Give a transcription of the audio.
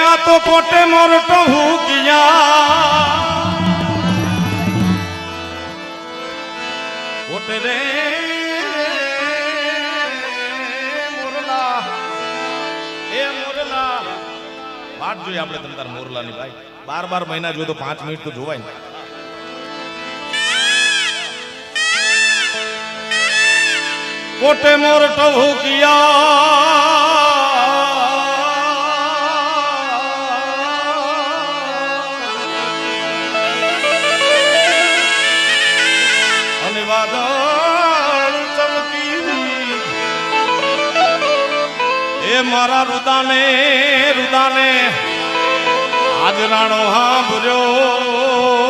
मेरा तो कोटे मोरटो हूँ किया कोटे रे मोरला ए मोरला बात जो આપણે તમ તાર મોરલાની ભાઈ 12 મહિના જો તો 5 મિનિટ તો જોવાય ને कोटे मोरटो हूँ किया मारा रुदाने आज राणो हाँ बुझो